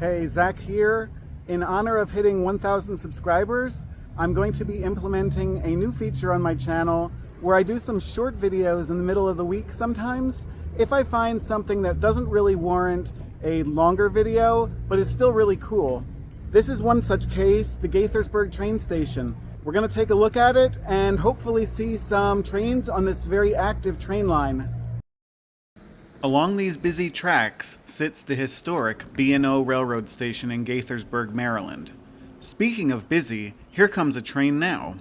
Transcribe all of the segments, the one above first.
Hey, Zach here. In honor of hitting 1,000 subscribers, I'm going to be implementing a new feature on my channel where I do some short videos in the middle of the week sometimes if I find something that doesn't really warrant a longer video, but is still really cool. This is one such case, the Gaithersburg train station. We're going to take a look at it and hopefully see some trains on this very active train line. Along these busy tracks sits the historic B&O Railroad Station in Gaithersburg, Maryland. Speaking of busy, here comes a train now.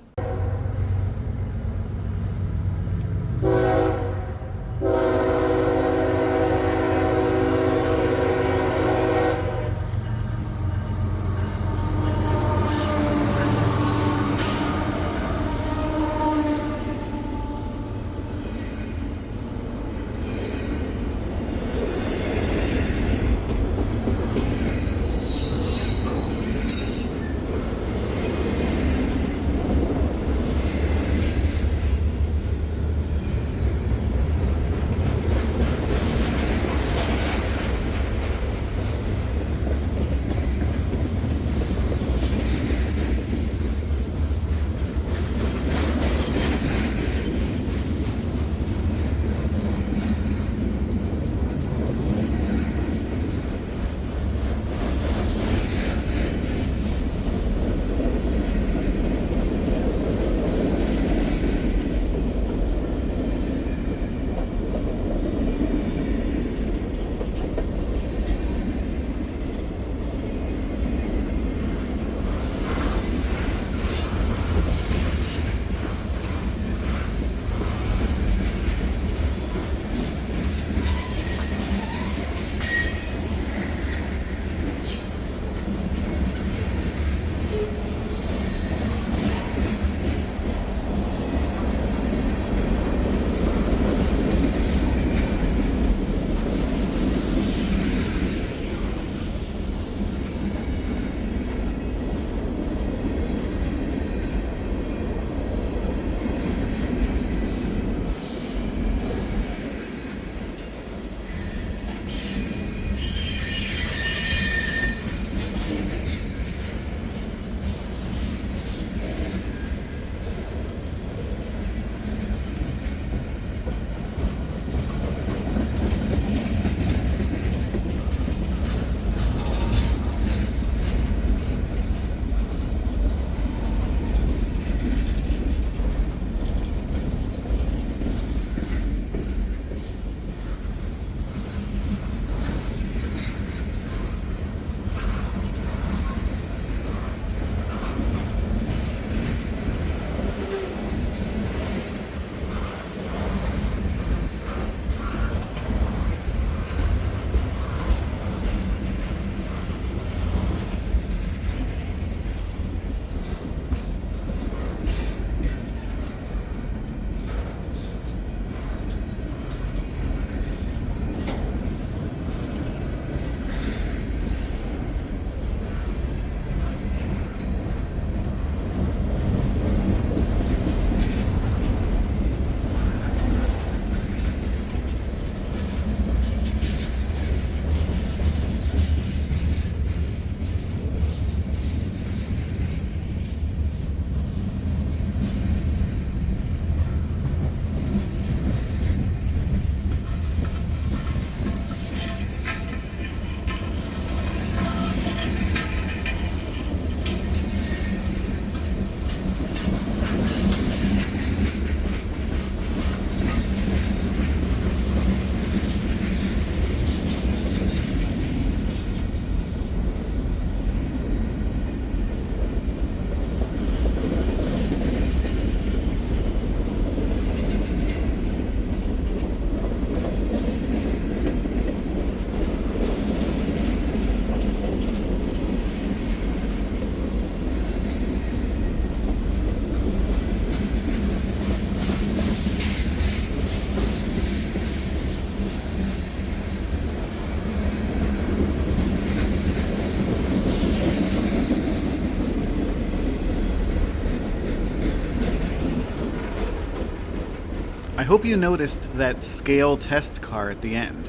I hope you noticed that scale test car at the end.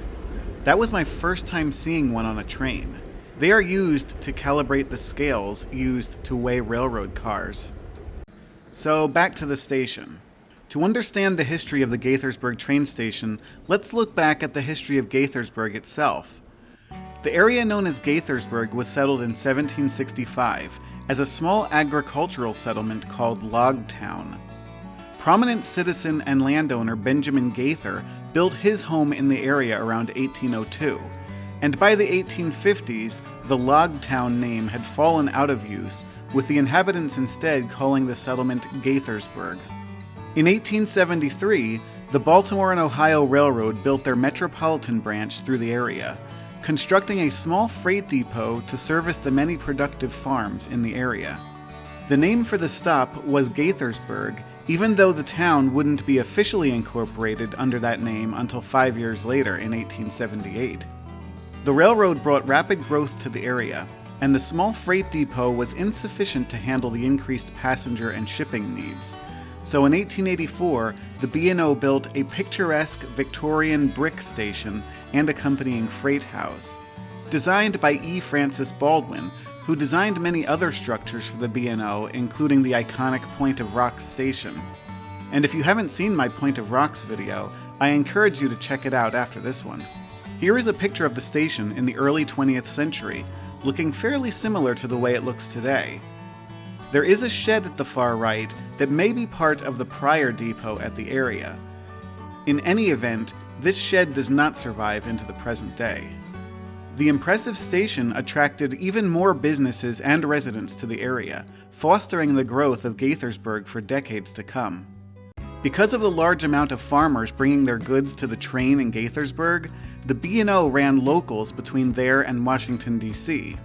That was my first time seeing one on a train. They are used to calibrate the scales used to weigh railroad cars. So back to the station. To understand the history of the Gaithersburg train station, let's look back at the history of Gaithersburg itself. The area known as Gaithersburg was settled in 1765 as a small agricultural settlement called Log Town. Prominent citizen and landowner Benjamin Gaither built his home in the area around 1802, and by the 1850s, the Log Town name had fallen out of use, with the inhabitants instead calling the settlement Gaithersburg. In 1873, the Baltimore and Ohio Railroad built their metropolitan branch through the area, constructing a small freight depot to service the many productive farms in the area. The name for the stop was Gaithersburg, even though the town wouldn't be officially incorporated under that name until 5 years later in 1878. The railroad brought rapid growth to the area, and the small freight depot was insufficient to handle the increased passenger and shipping needs. So in 1884, the B&O built a picturesque Victorian brick station and accompanying freight house. Designed by E. Francis Baldwin, who designed many other structures for the B&O, including the iconic Point of Rocks station. And if you haven't seen my Point of Rocks video, I encourage you to check it out after this one. Here is a picture of the station in the early 20th century, looking fairly similar to the way it looks today. There is a shed at the far right that may be part of the prior depot at the area. In any event, this shed does not survive into the present day. The impressive station attracted even more businesses and residents to the area, fostering the growth of Gaithersburg for decades to come. Because of the large amount of farmers bringing their goods to the train in Gaithersburg, the B&O ran locals between there and Washington, D.C.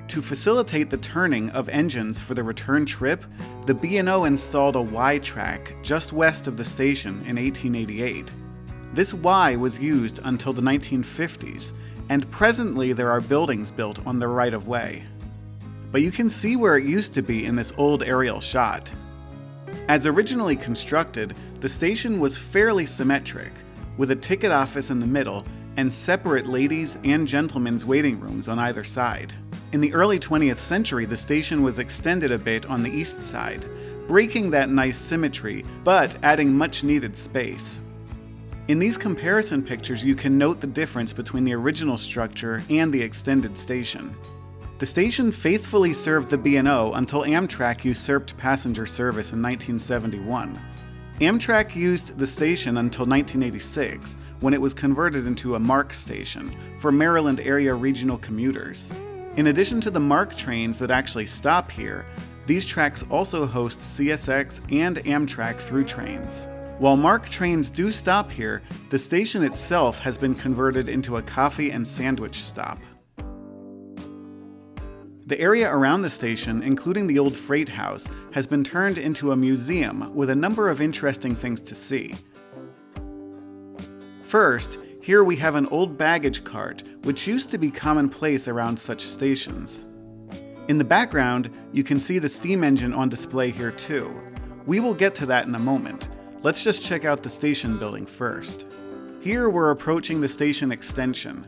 To facilitate the turning of engines for the return trip, the B&O installed a Y track just west of the station in 1888. This Y was used until the 1950s, and presently there are buildings built on the right-of-way. But you can see where it used to be in this old aerial shot. As originally constructed, the station was fairly symmetric, with a ticket office in the middle and separate ladies' and gentlemen's waiting rooms on either side. In the early 20th century, the station was extended a bit on the east side, breaking that nice symmetry, but adding much-needed space. In these comparison pictures, you can note the difference between the original structure and the extended station. The station faithfully served the B&O until Amtrak usurped passenger service in 1971. Amtrak used the station until 1986, when it was converted into a MARC station for Maryland area regional commuters. In addition to the MARC trains that actually stop here, these tracks also host CSX and Amtrak through trains. While MARC trains do stop here, the station itself has been converted into a coffee and sandwich stop. The area around the station, including the old freight house, has been turned into a museum with a number of interesting things to see. First, here we have an old baggage cart, which used to be commonplace around such stations. In the background, you can see the steam engine on display here too. We will get to that in a moment. Let's just check out the station building first. Here we're approaching the station extension.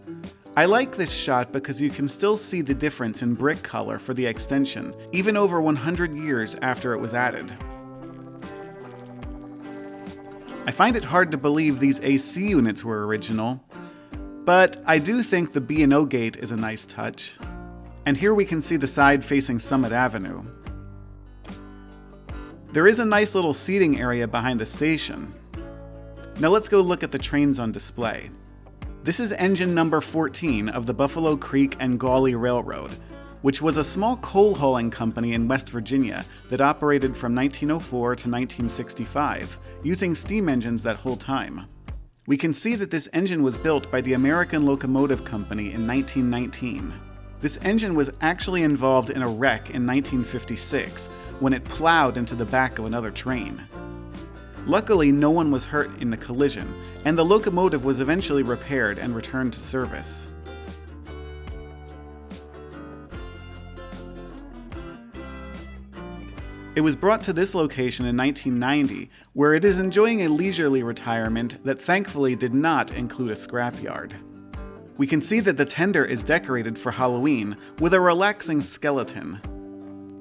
I like this shot because you can still see the difference in brick color for the extension, even over 100 years after it was added. I find it hard to believe these AC units were original, but I do think the B&O gate is a nice touch. And here we can see the side facing Summit Avenue. There is a nice little seating area behind the station. Now let's go look at the trains on display. This is engine number 14 of the Buffalo Creek and Gauley Railroad, which was a small coal hauling company in West Virginia that operated from 1904 to 1965, using steam engines that whole time. We can see that this engine was built by the American Locomotive Company in 1919. This engine was actually involved in a wreck in 1956 when it plowed into the back of another train. Luckily, no one was hurt in the collision, and the locomotive was eventually repaired and returned to service. It was brought to this location in 1990, where it is enjoying a leisurely retirement that thankfully did not include a scrapyard. We can see that the tender is decorated for Halloween with a relaxing skeleton.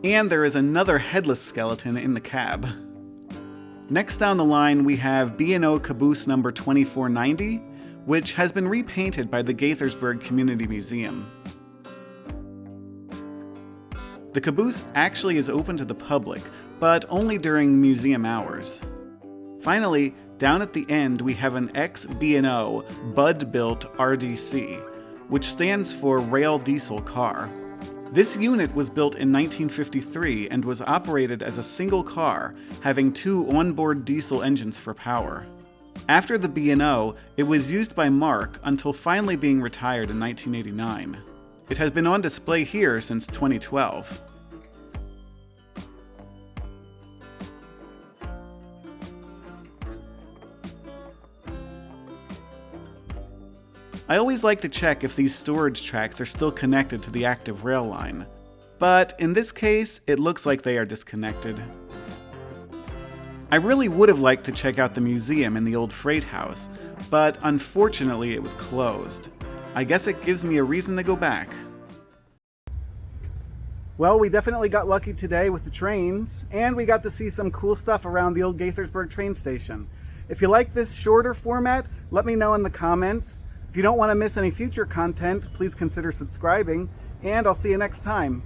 And there is another headless skeleton in the cab. Next down the line we have B&O caboose number 2490, which has been repainted by the Gaithersburg Community Museum. The caboose actually is open to the public, but only during museum hours. Finally, down at the end we have an ex-B&O Bud-built RDC, which stands for Rail Diesel Car. This unit was built in 1953 and was operated as a single car, having 2 onboard diesel engines for power. After the B&O, it was used by Mark until finally being retired in 1989. It has been on display here since 2012. I always like to check if these storage tracks are still connected to the active rail line, but in this case, it looks like they are disconnected. I really would have liked to check out the museum in the old freight house, but unfortunately it was closed. I guess it gives me a reason to go back. Well, we definitely got lucky today with the trains, and we got to see some cool stuff around the old Gaithersburg train station. If you like this shorter format, let me know in the comments. If you don't want to miss any future content, please consider subscribing, and I'll see you next time.